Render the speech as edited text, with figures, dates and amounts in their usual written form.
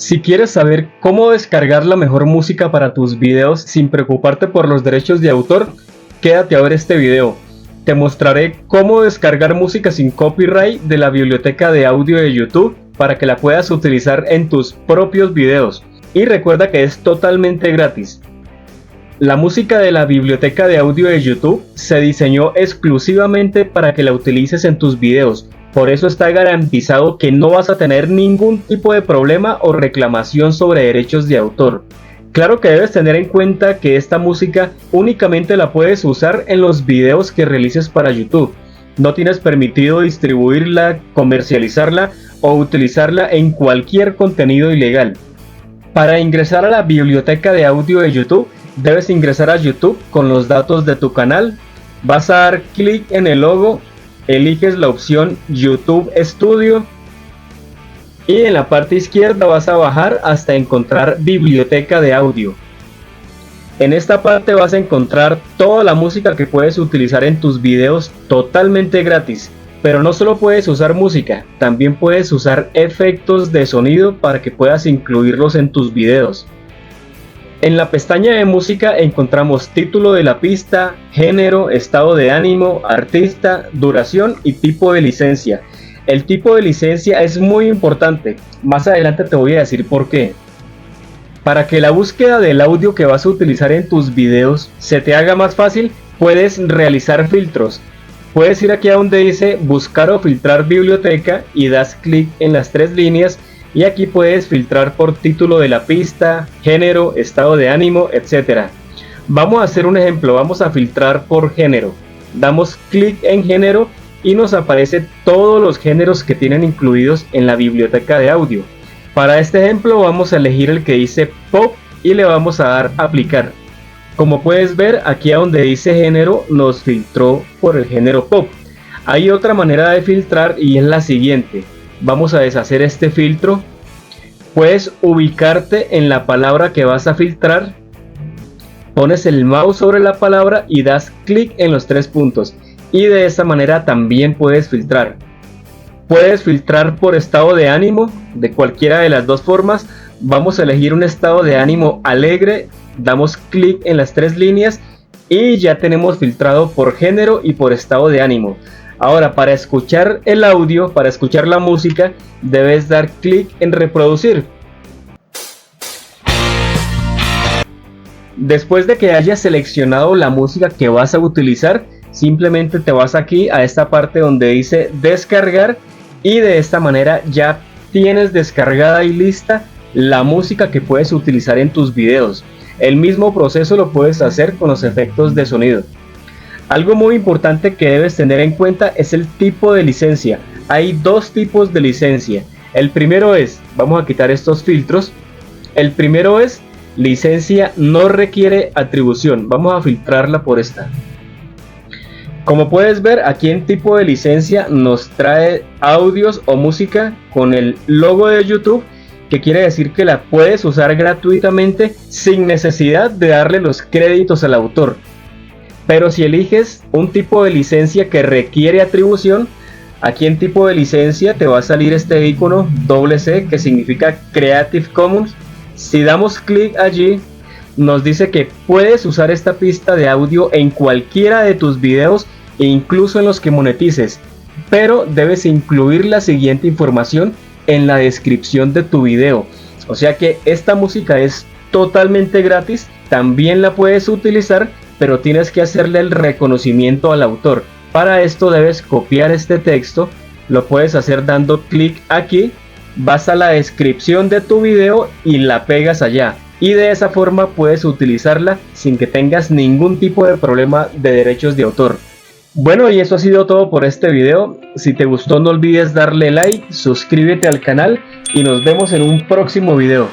Si quieres saber cómo descargar la mejor música para tus videos sin preocuparte por los derechos de autor, quédate a ver este video. Te mostraré cómo descargar música sin copyright de la biblioteca de audio de YouTube para que la puedas utilizar en tus propios videos. Y recuerda que es totalmente gratis. La música de la biblioteca de audio de YouTube se diseñó exclusivamente para que la utilices en tus videos. Por eso está garantizado que no vas a tener ningún tipo de problema o reclamación sobre derechos de autor. Claro que debes tener en cuenta que esta música únicamente la puedes usar en los videos que realices para YouTube. No tienes permitido distribuirla, comercializarla o utilizarla en cualquier contenido ilegal. Para ingresar a la biblioteca de audio de YouTube, debes ingresar a YouTube con los datos de tu canal. Vas a dar clic en el logo, eliges la opción YouTube Studio y en la parte izquierda vas a bajar hasta encontrar biblioteca de audio. En esta parte vas a encontrar toda la música que puedes utilizar en tus videos totalmente gratis. Pero no solo puedes usar música, también puedes usar efectos de sonido para que puedas incluirlos en tus videos. En la pestaña de música encontramos título de la pista, género, estado de ánimo, artista, duración y tipo de licencia. El tipo de licencia es muy importante, más adelante te voy a decir por qué. Para que la búsqueda del audio que vas a utilizar en tus videos se te haga más fácil, puedes realizar filtros. Puedes ir aquí a donde dice buscar o filtrar biblioteca y das clic en las tres líneas y aquí puedes filtrar por título de la pista, género, estado de ánimo, etc. Vamos a hacer un ejemplo, vamos a filtrar por género. Damos clic en género y nos aparecen todos los géneros que tienen incluidos en la biblioteca de audio. Para este ejemplo vamos a elegir el que dice pop y le vamos a dar aplicar. Como puedes ver, aquí a donde dice género nos filtró por el género pop. Hay otra manera de filtrar y es la siguiente. Vamos a deshacer este filtro. Puedes ubicarte en la palabra que vas a filtrar. Pones el mouse sobre la palabra y das clic en los tres puntos. Y de esta manera también puedes filtrar. Puedes filtrar por estado de ánimo, de cualquiera de las dos formas. Vamos a elegir un estado de ánimo alegre. Damos clic en las tres líneas y ya tenemos filtrado por género y por estado de ánimo. Ahora, para escuchar el audio, para escuchar la música, debes dar clic en reproducir. Después de que hayas seleccionado la música que vas a utilizar, simplemente te vas aquí a esta parte donde dice descargar y de esta manera ya tienes descargada y lista la música que puedes utilizar en tus videos. El mismo proceso lo puedes hacer con los efectos de sonido. Algo muy importante que debes tener en cuenta es el tipo de licencia. Hay dos tipos de licencia. El primero es, vamos a quitar estos filtros. El primero es licencia no requiere atribución. Vamos a filtrarla por esta. Como puedes ver, aquí en tipo de licencia nos trae audios o música con el logo de YouTube, que quiere decir que la puedes usar gratuitamente sin necesidad de darle los créditos al autor. Pero si eliges un tipo de licencia que requiere atribución, aquí en tipo de licencia te va a salir este icono C que significa Creative Commons. Si damos clic allí, nos dice que puedes usar esta pista de audio en cualquiera de tus videos e incluso en los que monetices, pero debes incluir la siguiente información en la descripción de tu video. O sea que esta música es totalmente gratis, también la puedes utilizar, pero tienes que hacerle el reconocimiento al autor. Para esto debes copiar este texto, lo puedes hacer dando clic aquí, vas a la descripción de tu video y la pegas allá. Y de esa forma puedes utilizarla sin que tengas ningún tipo de problema de derechos de autor. Bueno, y eso ha sido todo por este video. Si te gustó no olvides darle like, suscríbete al canal y nos vemos en un próximo video.